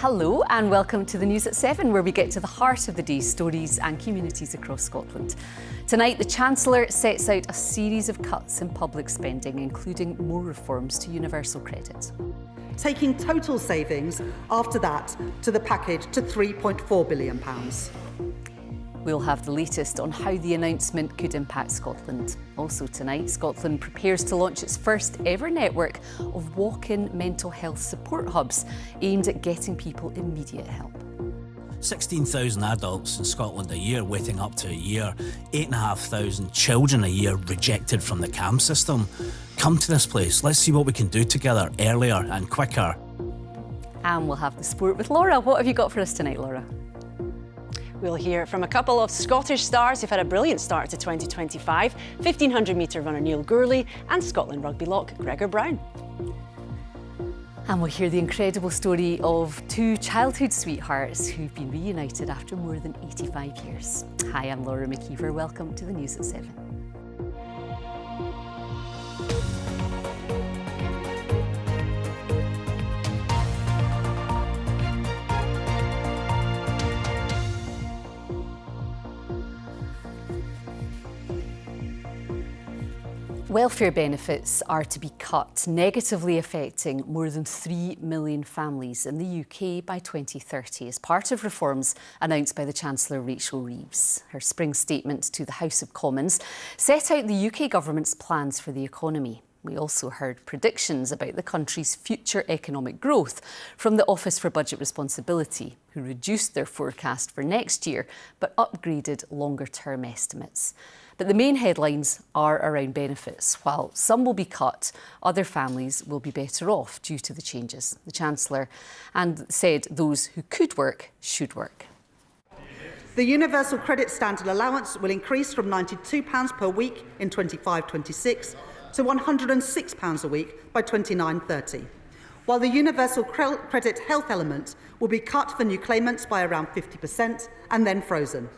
Hello and welcome to the News at 7, where we get to the heart of the day's stories and communities across Scotland. Tonight, the Chancellor sets out a series of cuts in public spending, including more reforms to universal credit. Taking total savings after that to the package to £3.4 billion. We'll have the latest on how the announcement could impact Scotland. Also tonight, Scotland prepares to launch its first ever network of walk-in mental health support hubs aimed at getting people immediate help. 16,000 adults in Scotland a year waiting up to a year, 8,500 children a year rejected from the CAM system. Come to this place, let's see what we can do together earlier and quicker. And we'll have the sport with Laura. What have you got for us tonight, Laura? We'll hear from a couple of Scottish stars who've had a brilliant start to 2025, 1500 metre runner Neil Gourley and Scotland rugby lock Gregor Brown. And we'll hear the incredible story of two childhood sweethearts who've been reunited after more than 85 years. Hi, I'm Laura McKeever. Welcome to the News at 7. Welfare benefits are to be cut, negatively affecting more than 3 million families in the UK by 2030 as part of reforms announced by the Chancellor Rachel Reeves. Her spring statement to the House of Commons set out the UK government's plans for the economy. We also heard predictions about the country's future economic growth from the Office for Budget Responsibility, who reduced their forecast for next year but upgraded longer-term estimates. But the main headlines are around benefits. While some will be cut, other families will be better off due to the changes. The Chancellor said those who could work should work. The Universal Credit Standard Allowance will increase from £92 per week in 25-26 to £106 a week by 29-30, while the Universal Credit Health element will be cut for new claimants by around 50% and then frozen.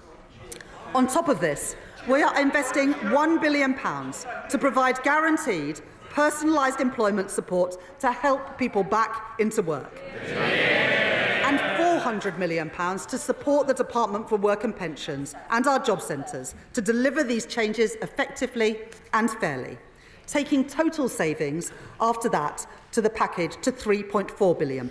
On top of this, we are investing £1 billion to provide guaranteed, personalised employment support to help people back into work. And £400 million to support the Department for Work and Pensions and our job centres to deliver these changes effectively and fairly, taking total savings after that to the package to £3.4 billion.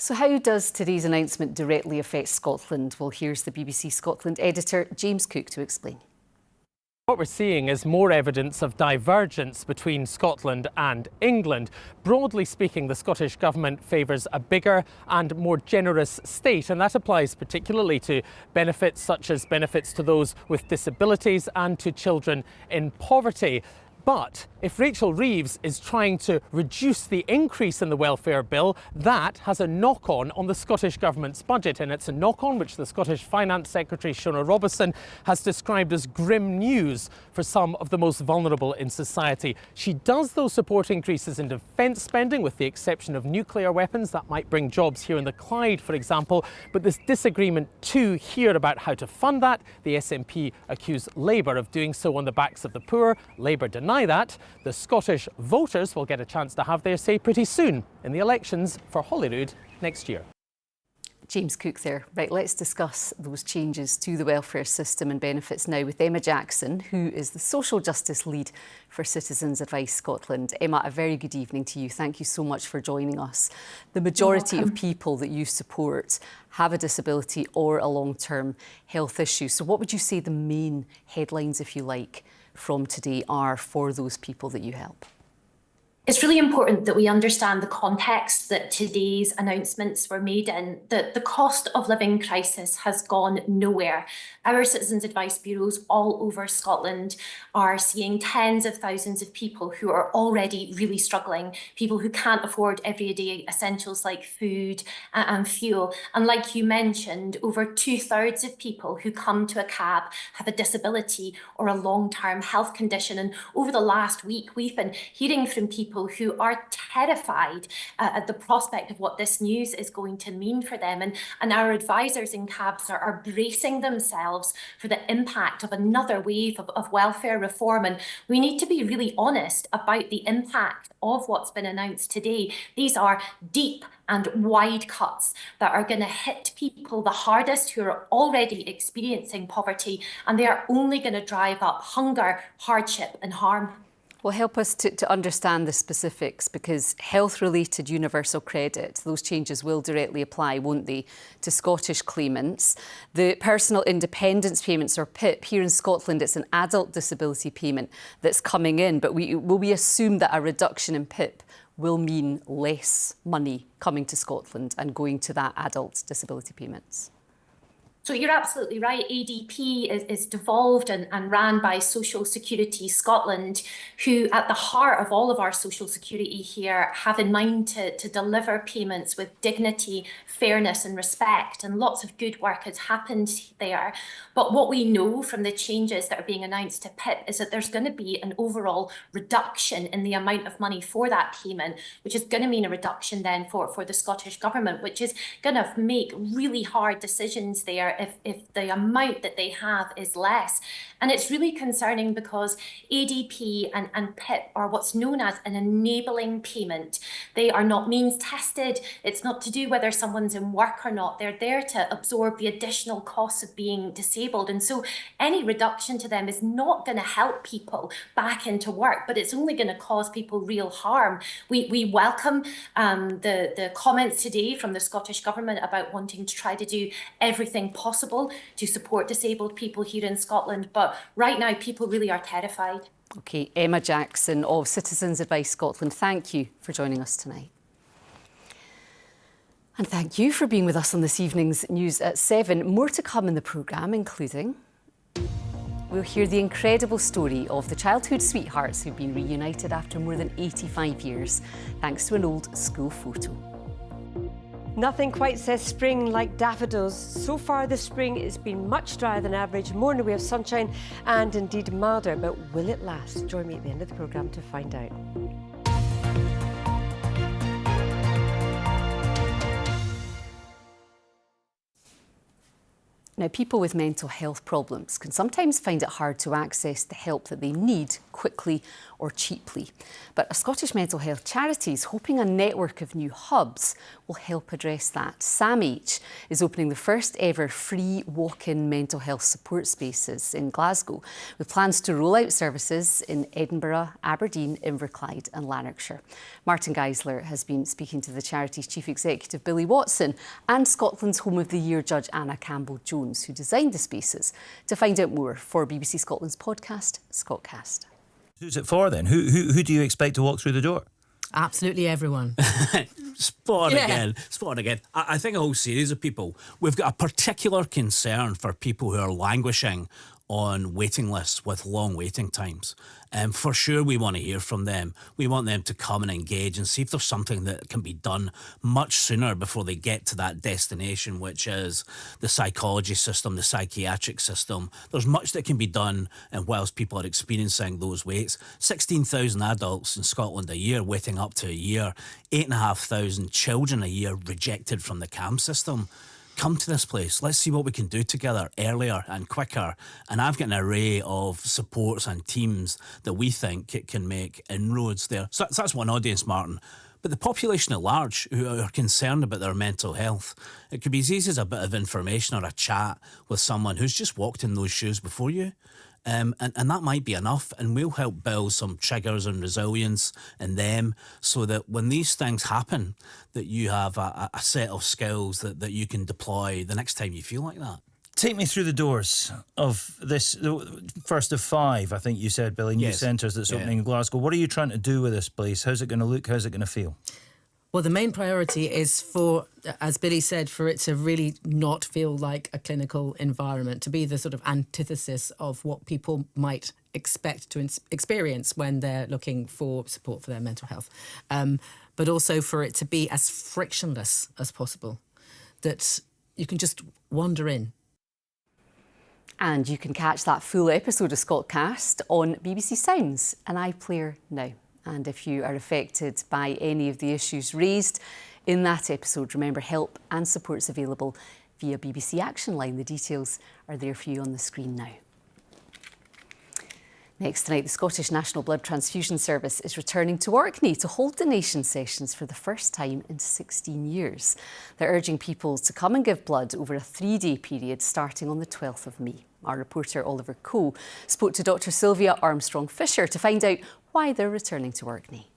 So how does today's announcement directly affect Scotland? Well, here's the BBC Scotland editor, James Cook, to explain. What we're seeing is more evidence of divergence between Scotland and England. Broadly speaking, the Scottish Government favours a bigger and more generous state, and that applies particularly to benefits such as benefits to those with disabilities and to children in poverty. But if Rachel Reeves is trying to reduce the increase in the welfare bill, that has a knock-on on the Scottish Government's budget. And it's a knock-on which the Scottish Finance Secretary, Shona Robertson, has described as grim news for some of the most vulnerable in society. She does, though, support increases in defence spending, with the exception of nuclear weapons. That might bring jobs here in the Clyde, for example. But there's disagreement too here about how to fund that. The SNP accuse Labour of doing so on the backs of the poor. Labour deny that. The Scottish voters will get a chance to have their say pretty soon in the elections for Holyrood next year. James Cook there. Right, let's discuss those changes to the welfare system and benefits now with Emma Jackson, who is the Social Justice Lead for Citizens Advice Scotland. Emma, a very good evening to you. Thank you so much for joining us. The majority of people that you support have a disability or a long-term health issue. So what would you say the main headlines, if you like, from today are for those people that you help? It's really important that we understand the context that today's announcements were made in. The cost of living crisis has gone nowhere. Our Citizens Advice Bureaus all over Scotland are seeing tens of thousands of people who are already really struggling, people who can't afford everyday essentials like food and fuel. And like you mentioned, over 2/3 of people who come to a cab have a disability or a long-term health condition. And over the last week, we've been hearing from people people who are terrified at the prospect of what this news is going to mean for them. And our advisors in CABS are bracing themselves for the impact of another wave of welfare reform. And we need to be really honest about the impact of what's been announced today. These are deep and wide cuts that are going to hit people the hardest who are already experiencing poverty, and they are only going to drive up hunger, hardship and harm. Well, help us to understand the specifics, because health-related universal credit, those changes will directly apply, won't they, to Scottish claimants. The personal independence payments, or PIP, here in Scotland, it's an adult disability payment that's coming in, but will we assume that a reduction in PIP will mean less money coming to Scotland and going to that adult disability payments? So you're absolutely right. ADP is devolved and ran by Social Security Scotland, who at the heart of all of our social security here have in mind to deliver payments with dignity, fairness and respect. And lots of good work has happened there. But what we know from the changes that are being announced to PIP is that there's going to be an overall reduction in the amount of money for that payment, which is going to mean a reduction then for the Scottish Government, which is going to make really hard decisions there if the amount that they have is less. And it's really concerning because ADP and PIP are what's known as an enabling payment. They are not means tested. It's not to do whether someone's in work or not. They're there to absorb the additional costs of being disabled. And so any reduction to them is not going to help people back into work, but it's only going to cause people real harm. We welcome the comments today from the Scottish Government about wanting to try to do everything possible to support disabled people here in Scotland. But right now, people really are terrified. OK, Emma Jackson of Citizens Advice Scotland, thank you for joining us tonight. And thank you for being with us on this evening's News at 7. More to come in the programme, including we'll hear the incredible story of the childhood sweethearts who've been reunited after more than 85 years, thanks to an old school photo. Nothing quite says spring like daffodils. So far this spring it's been much drier than average, more in the way of sunshine and indeed milder. But will it last? Join me at the end of the programme to find out. Now, people with mental health problems can sometimes find it hard to access the help that they need quickly or cheaply. But a Scottish mental health charity is hoping a network of new hubs will help address that. SAMH is opening the first ever free walk-in mental health support spaces in Glasgow, with plans to roll out services in Edinburgh, Aberdeen, Inverclyde and Lanarkshire. Martin Geisler has been speaking to the charity's chief executive, Billy Watson, and Scotland's Home of the Year judge, Anna Campbell-Jones, who designed the spaces, to find out more for BBC Scotland's podcast, Scotcast. Who's it for then? Who do you expect to walk through the door? Absolutely everyone. Spot on again. Spot on again. I think a whole series of people. We've got a particular concern for people who are languishing on waiting lists with long waiting times. For sure, we want to hear from them. We want them to come and engage and see if there's something that can be done much sooner before they get to that destination, which is the psychology system, the psychiatric system. There's much that can be done whilst people are experiencing those waits. 16,000 adults in Scotland a year waiting up to a year. 8,500 children a year rejected from the CAM system. Come to this place. Let's see what we can do together earlier and quicker. And I've got an array of supports and teams that we think it can make inroads there. So that's one audience, Martin. But the population at large who are concerned about their mental health, it could be as easy as a bit of information or a chat with someone who's just walked in those shoes before you. And that might be enough, and we'll help build some triggers and resilience in them so that when these things happen, that you have a set of skills that you can deploy the next time you feel like that. Take me through the doors of this, the first of 5, I think you said, Billy, new centres that's opening in Glasgow. What are you trying to do with this place? How's it going to look? How's it going to feel? Well, the main priority is for, as Billy said, for it to really not feel like a clinical environment, to be the sort of antithesis of what people might expect to experience when they're looking for support for their mental health. But also for it to be as frictionless as possible, that you can just wander in. And you can catch that full episode of Scotcast on BBC Sounds and iPlayer now. And if you are affected by any of the issues raised in that episode, remember help and support is available via BBC Action Line. The details are there for you on the screen now. Next tonight, the Scottish National Blood Transfusion Service is returning to Orkney to hold donation sessions for the first time in 16 years. They're urging people to come and give blood over a 3-day period starting on the 12th of May. Our reporter Oliver Coe spoke to Dr Sylvia Armstrong-Fisher to find out why they're returning to Orkney.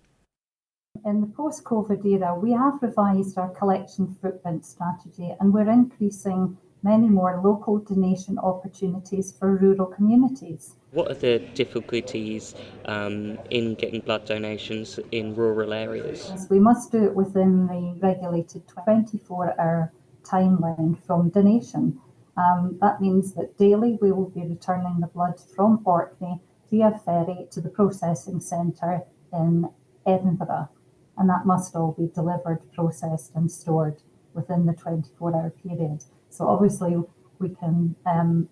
In the post-COVID era, we have revised our collection footprint strategy and we're increasing many more local donation opportunities for rural communities. What are the difficulties in getting blood donations in rural areas? Yes, we must do it within the regulated 24-hour timeline from donation. That means that daily we will be returning the blood from Orkney via ferry to the processing centre in Edinburgh. And that must all be delivered, processed and stored within the 24-hour period. So obviously we can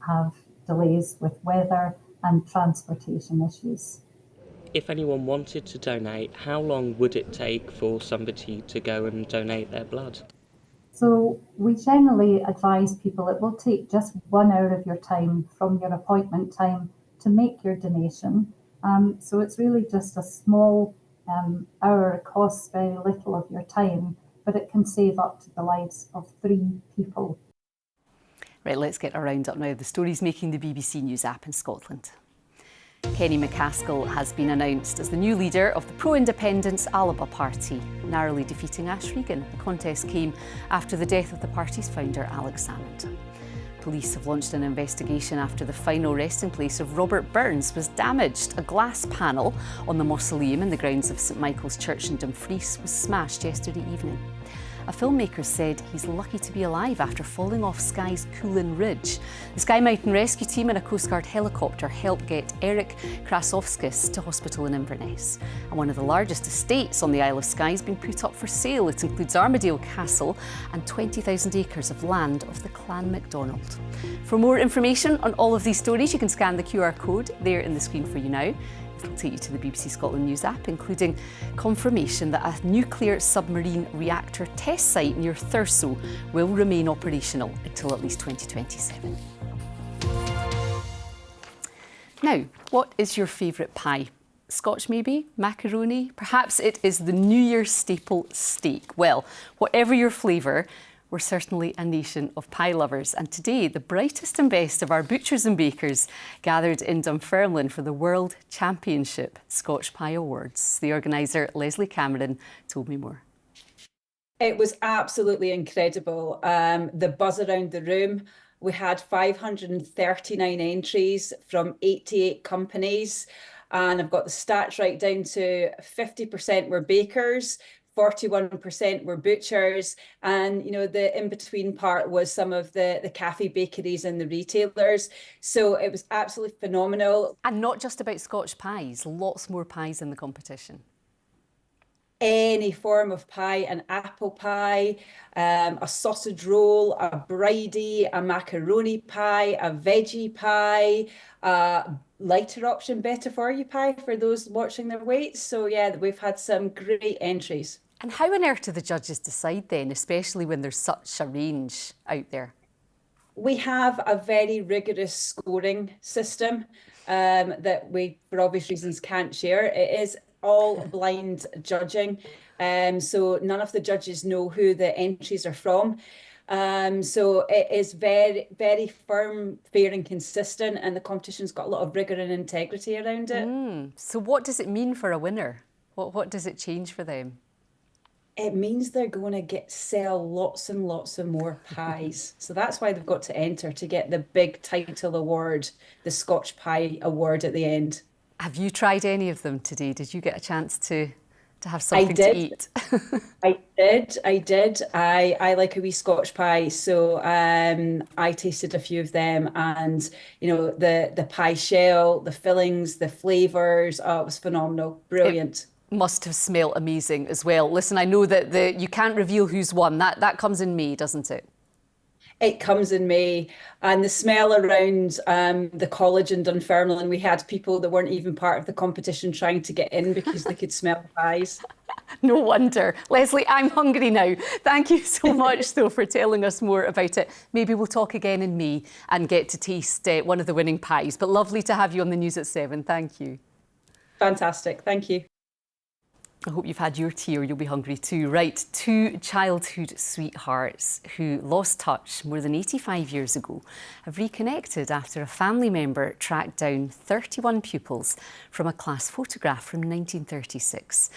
have delays with weather and transportation issues. If anyone wanted to donate, how long would it take for somebody to go and donate their blood? So we generally advise people it will take just 1 hour of your time from your appointment time to make your donation. So it's really just a small hour. It costs very little of your time, but it can save up to the lives of 3 people. Right, let's get a roundup now of the stories making the BBC News app in Scotland. Kenny McCaskill has been announced as the new leader of the pro-independence Alba Party, narrowly defeating Ash Regan. The contest came after the death of the party's founder, Alex Salmond. Police have launched an investigation after the final resting place of Robert Burns was damaged. A glass panel on the mausoleum in the grounds of St Michael's Church in Dumfries was smashed yesterday evening. A filmmaker said he's lucky to be alive after falling off Skye's Coolin Ridge. The Skye Mountain Rescue Team and a Coast Guard helicopter helped get Eric Krasovskis to hospital in Inverness. And one of the largest estates on the Isle of Skye has been put up for sale. It includes Armadale Castle and 20,000 acres of land of the Clan MacDonald. For more information on all of these stories, you can scan the QR code there in the screen for you now. It'll take you to the BBC Scotland News app, including confirmation that a nuclear submarine reactor test site near Thurso will remain operational until at least 2027. Now, what is your favourite pie? Scotch maybe? Macaroni? Perhaps it is the New Year staple steak. Well, whatever your flavour, we're certainly a nation of pie lovers. And today, the brightest and best of our butchers and bakers gathered in Dunfermline for the World Championship Scotch Pie Awards. The organiser, Leslie Cameron, told me more. It was absolutely incredible. The buzz around the room. We had 539 entries from 88 companies. And I've got the stats right down to 50% were bakers, 41% were butchers, and you know the in-between part was some of the cafe bakeries and the retailers. So it was absolutely phenomenal. And not just about Scotch pies, lots more pies in the competition. Any form of pie, an apple pie, a sausage roll, a bridie, a macaroni pie, a veggie pie, a lighter option, better for you pie for those watching their weights. So yeah, we've had some great entries. And how on earth do the judges decide then, especially when there's such a range out there? We have a very rigorous scoring system that we, for obvious reasons, can't share. It is all blind judging. So none of the judges know who the entries are from. So it is very, very firm, fair and consistent, and the competition's got a lot of rigour and integrity around it. So what does it mean for a winner? What does it change for them? It means they're going to sell lots and lots of more pies. So that's why they've got to enter to get the big title award, the Scotch Pie Award at the end. Have you tried any of them today? Did you get a chance to have something to eat? I did. I like a wee Scotch pie, so I tasted a few of them, and you know the pie shell, the fillings, the flavours. Oh, it was phenomenal, brilliant. It must have smelled amazing as well. Listen, I know that you can't reveal who's won. That comes in May, doesn't it? It comes in May, and the smell around the college in Dunfermline, we had people that weren't even part of the competition trying to get in because they could smell the pies. No wonder. Lesley, I'm hungry now. Thank you so much, though, for telling us more about it. Maybe we'll talk again in May and get to taste one of the winning pies. But lovely to have you on the news at 7. Thank you. Fantastic. Thank you. I hope you've had your tea or you'll be hungry too. Right, 2 childhood sweethearts who lost touch more than 85 years ago have reconnected after a family member tracked down 31 pupils from a class photograph from 1936.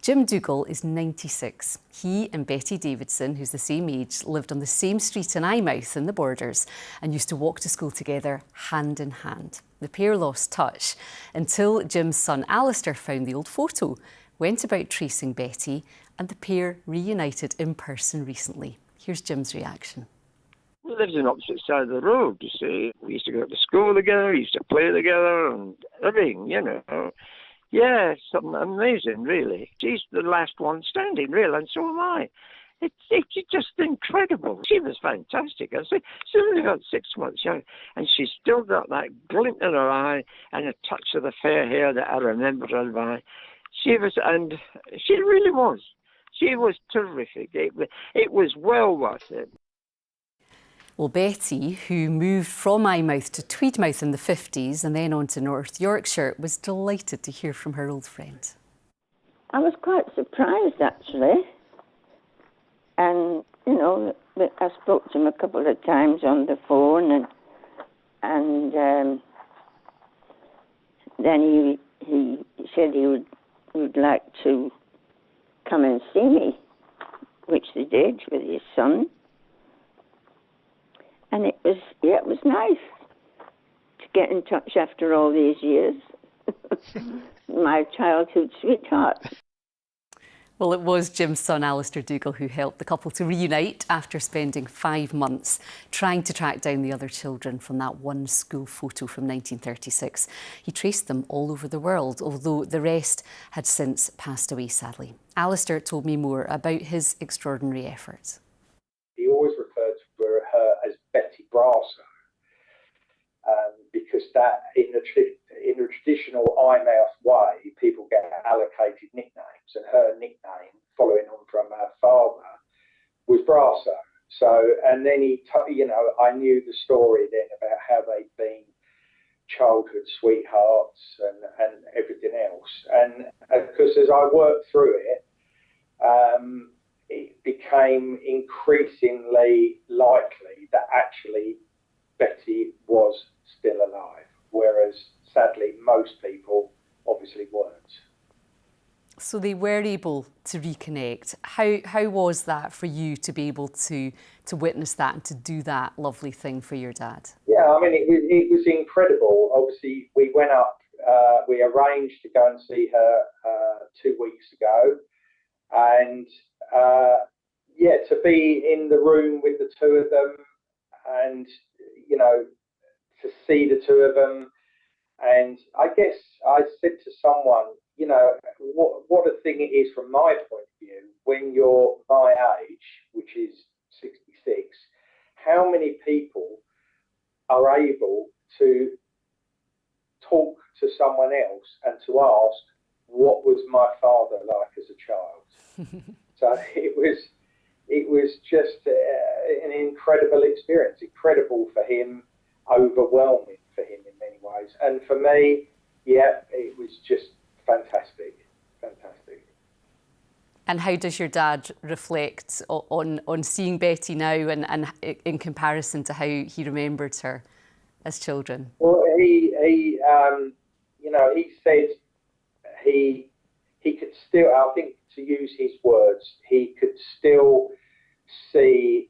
Jim Dougal is 96. He and Betty Davidson, who's the same age, lived on the same street in Eyemouth in the Borders and used to walk to school together hand in hand. The pair lost touch until Jim's son Alistair found the old photo, went about tracing Betty, and the pair reunited in person recently. Here's Jim's reaction. We lived on opposite sides of the road, you see. We used to go to school together, we used to play together and everything, you know. Yeah, something amazing, really. She's the last one standing, really, and so am I. It's just incredible. She was fantastic. She's only got 6 months young, and she's still got that glint in her eye and a touch of the fair hair that I remember her by. She was, and she really was. She was terrific. It was well worth it. Well, Betty, who moved from Eyemouth to Tweedmouth in the 50s and then on to North Yorkshire, was delighted to hear from her old friend. I was quite surprised, actually. And, you know, I spoke to him a couple of times on the phone, and then he said he would like to come and see me, which they did with his son. And it was nice to get in touch after all these years. My childhood sweetheart. Well, it was Jim's son, Alistair Dougal, who helped the couple to reunite after spending 5 months trying to track down the other children from that one school photo from 1936. He traced them all over the world, although the rest had since passed away, sadly. Alistair told me more about his extraordinary efforts. He always referred to her as Betty Brasso, because that in the traditional Eyemouth way, people get allocated nicknames, and her nickname, following on from her father, was Brasso. So, and then I knew the story then about how they'd been childhood sweethearts and everything else. And of course, as I worked through it, it became increasingly likely that actually Betty was still alive, whereas sadly most people obviously weren't. So they were able to reconnect. How was that for you to be able to witness that and to do that lovely thing for your dad? Yeah, I mean, it was incredible. Obviously, we went up, we arranged to go and see her 2 weeks ago. And to be in the room with the two of them and, to see the two of them. And I guess I said to someone, what a thing it is from my point of view, when you're my age, which is 66, how many people are able to talk to someone else and to ask, what was my father like as a child? So it was just an incredible experience, incredible for him, overwhelming for him in many ways. And for me, it was just fantastic. And how does your dad reflect on seeing Betty now and in comparison to how he remembered her as children? Well, he said he could still, I think to use his words, he could still see,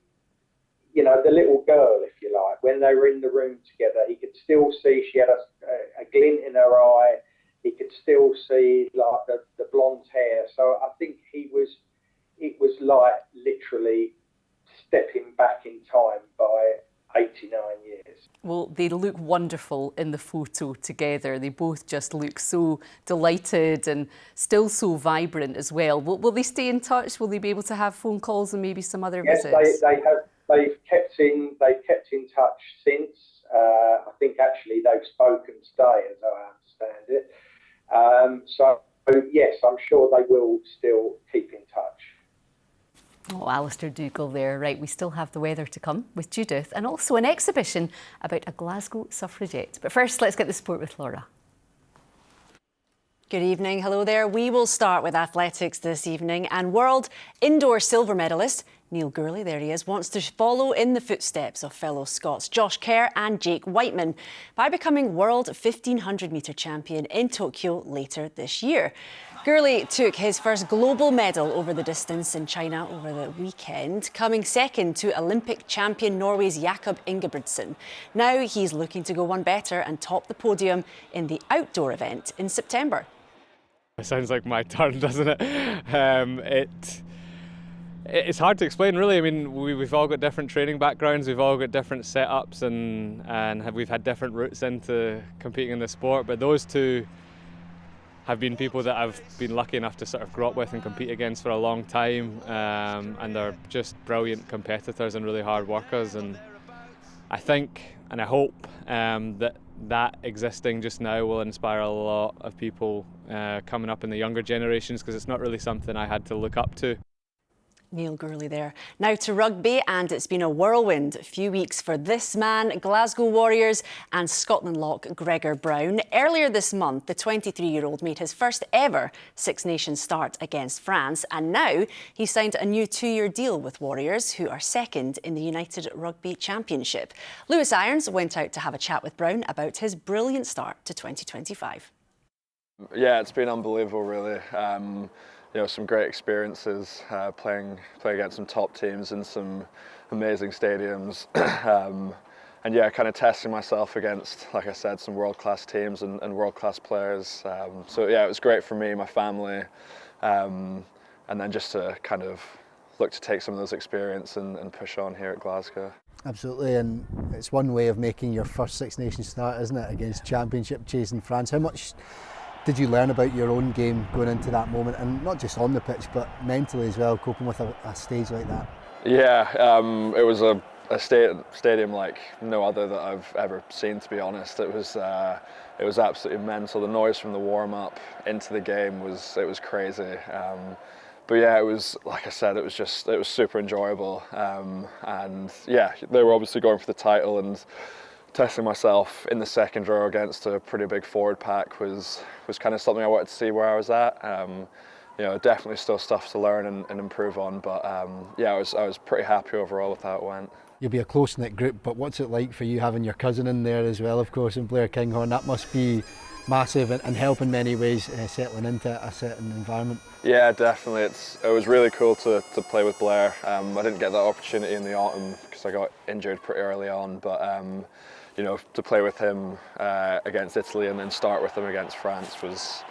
the little girl, if you like, when they were in the room together, he could still see she had a glint in her eye. He could still see like the blonde hair. So I think it was like literally stepping back in time by 89 years. Well, they look wonderful in the photo together. They both just look so delighted and still so vibrant as well. Will they stay in touch? Will they be able to have phone calls and maybe some other visits? Yes, they've kept in touch since. I think actually they've spoken today, as I understand it. So yes, I'm sure they will still keep in touch. Oh, Alistair Dougal there. Right, we still have the weather to come with Judith, and also an exhibition about a Glasgow suffragette. But first, let's get the sport with Laura. Good evening. Hello there. We will start with athletics this evening, and world indoor silver medalist Neil Gourley, there he is, wants to follow in the footsteps of fellow Scots Josh Kerr and Jake Whiteman by becoming world 1500-metre champion in Tokyo later this year. Gourley took his first global medal over the distance in China over the weekend, coming second to Olympic champion Norway's Jakob Ingebrigtsen. Now he's looking to go one better and top the podium in the outdoor event in September. It sounds like my turn, doesn't it? It's hard to explain, really. I mean, we've all got different training backgrounds, we've all got different setups, and we've had different routes into competing in the sport. But those two have been people that I've been lucky enough to sort of grow up with and compete against for a long time, and they're just brilliant competitors and really hard workers. And I think, and I hope, that existing just now will inspire a lot of people coming up in the younger generations, because it's not really something I had to look up to. Neil Gourley there. Now to rugby, and it's been a whirlwind few weeks for this man, Glasgow Warriors and Scotland lock Gregor Brown. Earlier this month, the 23-year-old made his first ever Six Nations start against France, and now he signed a new 2-year deal with Warriors, who are second in the United Rugby Championship. Lewis Irons went out to have a chat with Brown about his brilliant start to 2025. Yeah, it's been unbelievable, really. You know, some great experiences playing against some top teams in some amazing stadiums, and yeah, kind of testing myself against, like I said, some world-class teams and world-class players. So yeah, it was great for me, my family, and then just to kind of look to take some of those experience and push on here at Glasgow. Absolutely, and it's one way of making your first Six Nations start, isn't it, against championship chasing France. How much did you learn about your own game going into that moment, and not just on the pitch but mentally as well, coping with a stage like that? Yeah, it was a stadium like no other that I've ever seen, to be honest. It was absolutely mental. The noise from the warm-up into the game was crazy. But yeah, it was, like I said, it was super enjoyable, and yeah, they were obviously going for the title, and testing myself in the second row against a pretty big forward pack was kind of something I wanted to see where I was at. You know, definitely still stuff to learn and improve on, but yeah, I was pretty happy overall with how it went. You'll be a close-knit group, but what's it like for you having your cousin in there as well, of course, and Blair Kinghorn? That must be massive and help in many ways, settling into a certain environment. Yeah, definitely. It was really cool to play with Blair. I didn't get that opportunity in the autumn because I got injured pretty early on, but you know, to play with him against Italy and then start with him against France was,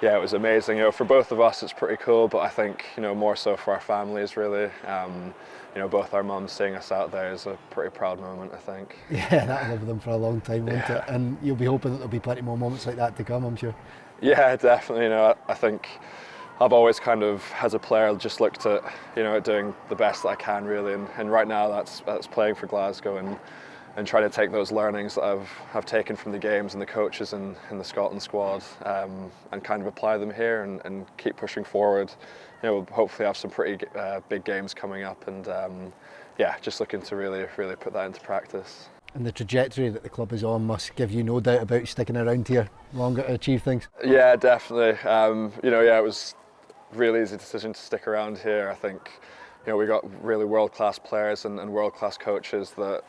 yeah, it was amazing. You know, for both of us, it's pretty cool, but I think, you know, more so for our families, really. You know, both our mums seeing us out there is a pretty proud moment, I think. Yeah, that'll live with them for a long time, won't it? And you'll be hoping that there'll be plenty more moments like that to come, I'm sure. Yeah, definitely. You know, I think I've always kind of, as a player, just looked at, you know, doing the best that I can, really. And right now, that's playing for Glasgow and trying to take those learnings that I've taken from the games and the coaches and the Scotland squad, and kind of apply them here and keep pushing forward. You know, we'll hopefully have some pretty big games coming up, and yeah, just looking to really put that into practice. And the trajectory that the club is on must give you no doubt about sticking around here longer to achieve things. Yeah, definitely. You know, yeah, it was a really easy decision to stick around here. I think, you know, we got really world-class players and world-class coaches that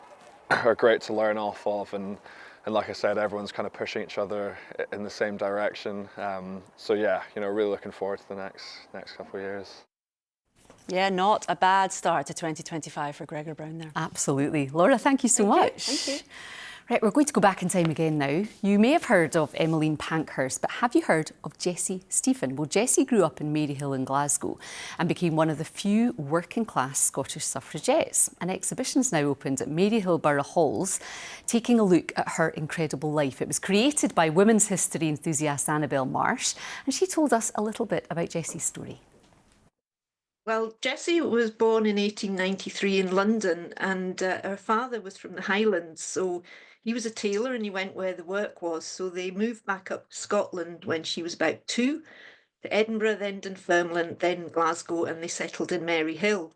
are great to learn off of, and like I said, everyone's kind of pushing each other in the same direction. So yeah, you know, really looking forward to the next couple of years. Yeah, not a bad start to 2025 for Gregor Brown there. Absolutely. Laura, thank you so much. Thank you. Right, we're going to go back in time again now. You may have heard of Emmeline Pankhurst, but have you heard of Jessie Stephen? Well, Jessie grew up in Maryhill in Glasgow and became one of the few working-class Scottish suffragettes. An exhibition's now opened at Maryhill Borough Halls, taking a look at her incredible life. It was created by women's history enthusiast Annabelle Marsh, and she told us a little bit about Jessie's story. Well, Jessie was born in 1893 in London, and her father was from the Highlands, so he was a tailor and he went where the work was. So they moved back up to Scotland when she was about 2, to Edinburgh, then Dunfermline, then Glasgow, and they settled in Maryhill.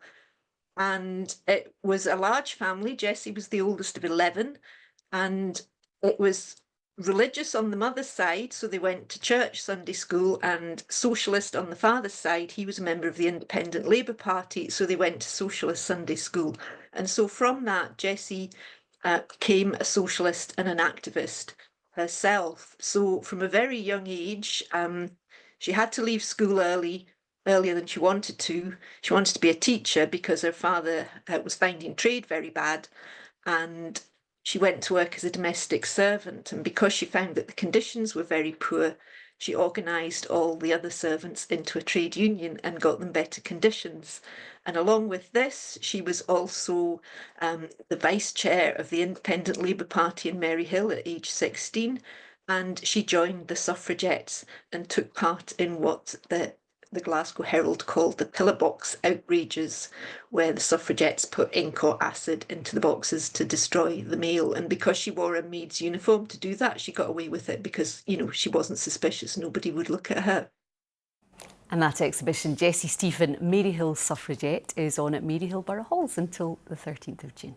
And it was a large family. Jessie was the oldest of 11, and it was religious on the mother's side, so they went to church, Sunday school, and socialist on the father's side. He was a member of the Independent Labour Party, so they went to socialist Sunday school. And so from that, Jessie became a socialist and an activist herself. So from a very young age, she had to leave school earlier than she wanted to. She wanted to be a teacher because her father was finding trade very bad, and she went to work as a domestic servant. And because she found that the conditions were very poor, she organised all the other servants into a trade union and got them better conditions. And along with this, she was also the vice chair of the Independent Labour Party in Maryhill at age 16. And she joined the suffragettes and took part in what the Glasgow Herald called the pillar box outrages, where the suffragettes put ink or acid into the boxes to destroy the mail. And because she wore a maid's uniform to do that, she got away with it because, you know, she wasn't suspicious. Nobody would look at her. And that exhibition, Jessie Stephen, Maryhill Suffragette, is on at Maryhill Borough Halls until the 13th of June.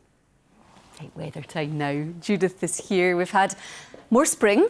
Right, weather time now. Judith is here. We've had more spring,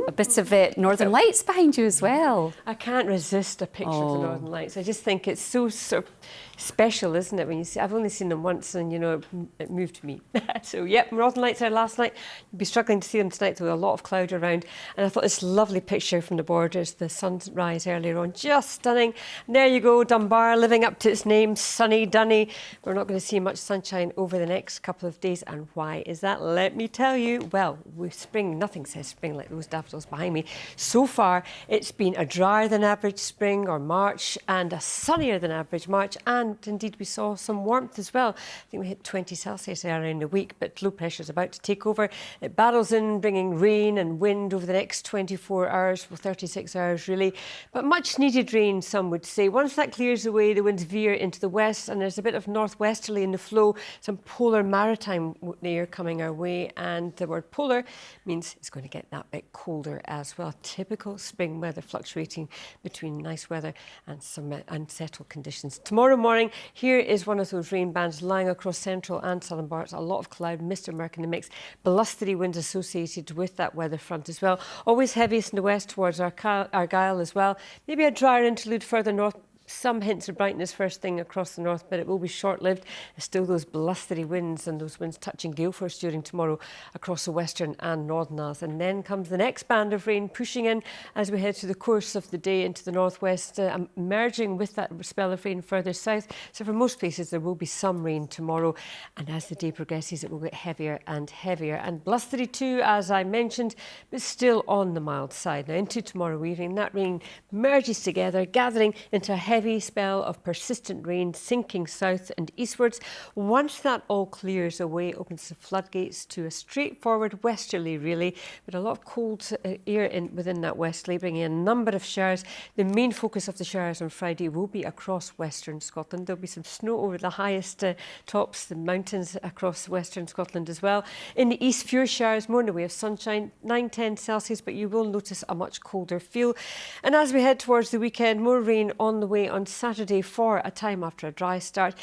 a bit of Northern Lights behind you as well. I can't resist a picture of the Northern Lights. I just think it's so sort of special, isn't it? When you see, I've only seen them once, and you know, it moved me. So yep, Northern Lights are last night. You'll be struggling to see them tonight with a lot of cloud around. And I thought this lovely picture from the borders, the sunrise earlier on, just stunning. And there you go, Dunbar living up to its name, sunny Dunny. We're not going to see much sunshine over the next couple of days. And why is that? Let me tell you. Well, with spring, nothing says spring like those daffodils behind me. So far, it's been a drier than average spring or March and a sunnier than average March. And indeed, we saw some warmth as well. I think we hit 20 Celsius earlier in the week, but low pressure is about to take over. It battles in, bringing rain and wind over the next 24 hours, well, 36 hours really. But much needed rain, some would say. Once that clears away, the winds veer into the west, and there's a bit of northwesterly in the flow, some polar maritime air coming our way, and the word polar means it's going to get that bit colder as well. Typical spring weather, fluctuating between nice weather and some unsettled conditions. Tomorrow morning, here is one of those rain bands lying across central and southern parts. A lot of cloud, mist and murk in the mix. Blustery winds associated with that weather front as well. Always heaviest in the west towards Argyll as well. Maybe a drier interlude further north. Some hints of brightness first thing across the north, but it will be short-lived. There's still those blustery winds, and those winds touching gale force during tomorrow across the western and northern Isles. And then comes the next band of rain pushing in as we head through the course of the day into the northwest, merging with that spell of rain further south. So for most places there will be some rain tomorrow, and as the day progresses it will get heavier and heavier. And blustery too, as I mentioned, but still on the mild side. Now into tomorrow evening, that rain merges together, gathering into a heavy spell of persistent rain sinking south and eastwards. Once that all clears away, opens the floodgates to a straightforward westerly really, but a lot of cold air within that westerly, bringing in a number of showers. The main focus of the showers on Friday will be across western Scotland. There'll be some snow over the highest tops, the mountains across western Scotland as well. In the east, fewer showers, more in the way of sunshine, 9-10 Celsius, but you will notice a much colder feel. And as we head towards the weekend, more rain on the way on Saturday for a time after a dry start.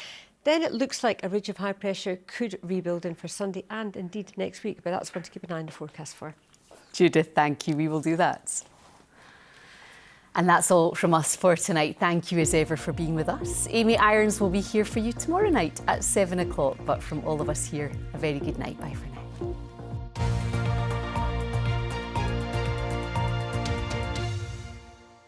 Then it looks like a ridge of high pressure could rebuild in for Sunday and indeed next week, but that's one to keep an eye on the forecast for. Judith, thank you. We will do that. And that's all from us for tonight. Thank you as ever for being with us. Amy Irons will be here for you tomorrow night at 7 o'clock. But from all of us here, a very good night. Bye for now.